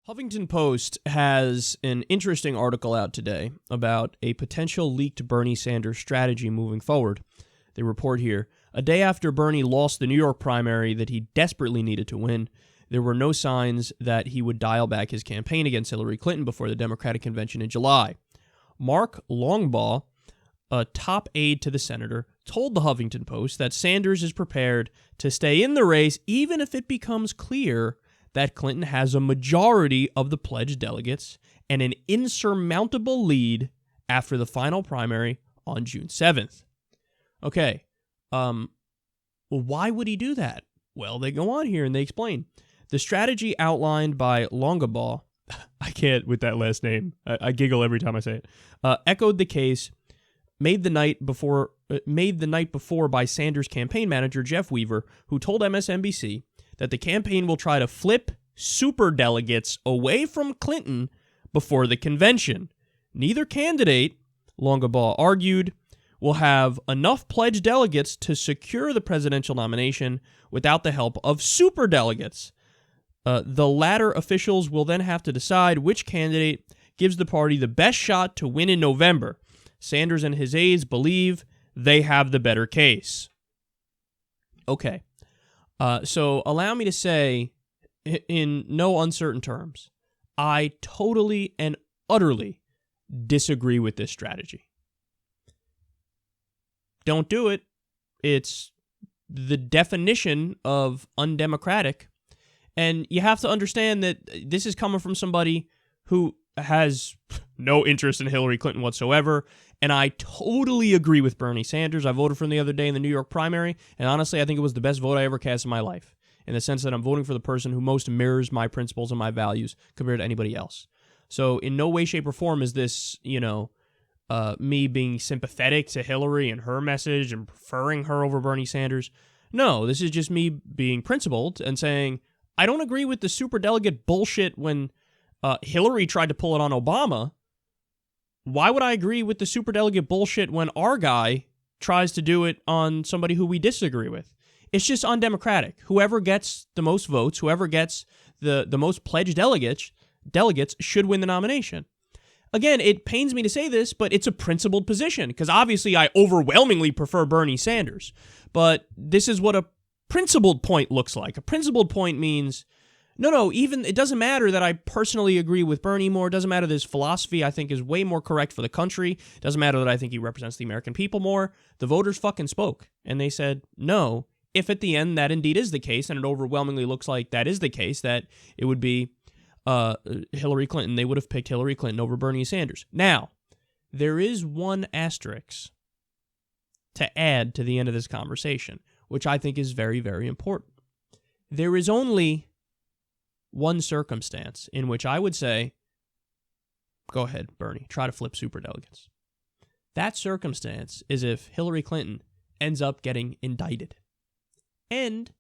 Huffington Post has an interesting article out today about a potential leaked Bernie Sanders strategy moving forward. They report here, a day after Bernie lost the New York primary that he desperately needed to win, there were no signs that he would dial back his campaign against Hillary Clinton before the Democratic convention in July. Mark Longbaugh, a top aide to the senator, told the Huffington Post that Sanders is prepared to stay in the race even if it becomes clear that Clinton has a majority of the pledged delegates and an insurmountable lead after the final primary on June 7th. Okay, well, why would he do that? Well, they go on here and they explain. The strategy outlined by Longbaugh, I can't with that last name, I giggle every time I say it, echoed the case made the night before by Sanders' campaign manager, Jeff Weaver, who told MSNBC that the campaign will try to flip superdelegates away from Clinton before the convention. Neither candidate, Longbaugh argued, will have enough pledged delegates to secure the presidential nomination without the help of superdelegates. The latter officials will then have to decide which candidate gives the party the best shot to win in November. Sanders and his aides believe they have the better case. Okay. So allow me to say, in no uncertain terms, I totally and utterly disagree with this strategy. Don't do it. It's the definition of undemocratic. And you have to understand that this is coming from somebody who has no interest in Hillary Clinton whatsoever. And I totally agree with Bernie Sanders. I voted for him the other day in the New York primary. And honestly, I think it was the best vote I ever cast in my life, in the sense that I'm voting for the person who most mirrors my principles and my values compared to anybody else. So in no way, shape, or form is this, me being sympathetic to Hillary and her message and preferring her over Bernie Sanders. No, this is just me being principled and saying, I don't agree with the superdelegate bullshit when Hillary tried to pull it on Obama. Why would I agree with the superdelegate bullshit when our guy tries to do it on somebody who we disagree with? It's just undemocratic. Whoever gets the most votes, whoever gets the most pledged delegates should win the nomination. Again, it pains me to say this, but it's a principled position, because obviously I overwhelmingly prefer Bernie Sanders. But this is what a principled point looks like. A principled point means, even it doesn't matter that I personally agree with Bernie more. It doesn't matter that his philosophy I think is way more correct for the country. It doesn't matter that I think he represents the American people more. The voters fucking spoke, and they said no. If at the end that indeed is the case, and it overwhelmingly looks like that is the case, that it would be Hillary Clinton, they would have picked Hillary Clinton over Bernie Sanders. Now, there is one asterisk to add to the end of this conversation, which I think is very, very important. There is only one circumstance in which I would say, go ahead, Bernie, try to flip superdelegates. That circumstance is if Hillary Clinton ends up getting indicted. And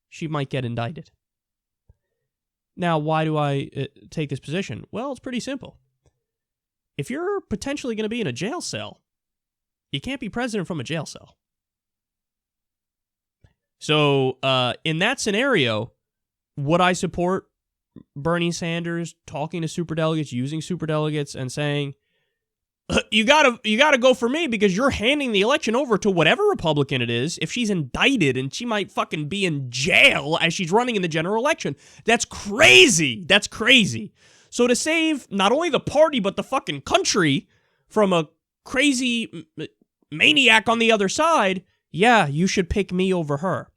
she might get indicted. Now, why do I take this position? Well, it's pretty simple. If you're potentially going to be in a jail cell, you can't be president from a jail cell. So, in that scenario, would I support Bernie Sanders talking to superdelegates, using superdelegates, and saying, you gotta go for me because you're handing the election over to whatever Republican it is if she's indicted and she might fucking be in jail as she's running in the general election? That's crazy. That's crazy. So to save not only the party but the fucking country from a crazy maniac on the other side, yeah, you should pick me over her.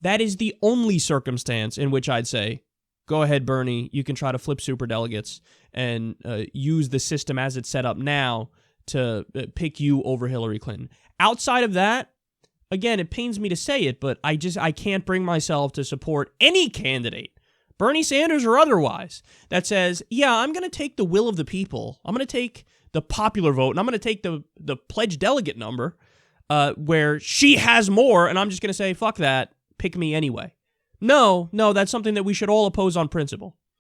That is the only circumstance in which I'd say, go ahead, Bernie, you can try to flip superdelegates and use the system as it's set up now to pick you over Hillary Clinton. Outside of that, again, it pains me to say it, but I can't bring myself to support any candidate, Bernie Sanders or otherwise, that says, yeah, I'm going to take the will of the people. I'm going to take the popular vote, and I'm going to take the pledged delegate number where she has more, and I'm just going to say, fuck that, pick me anyway. No, that's something that we should all oppose on principle.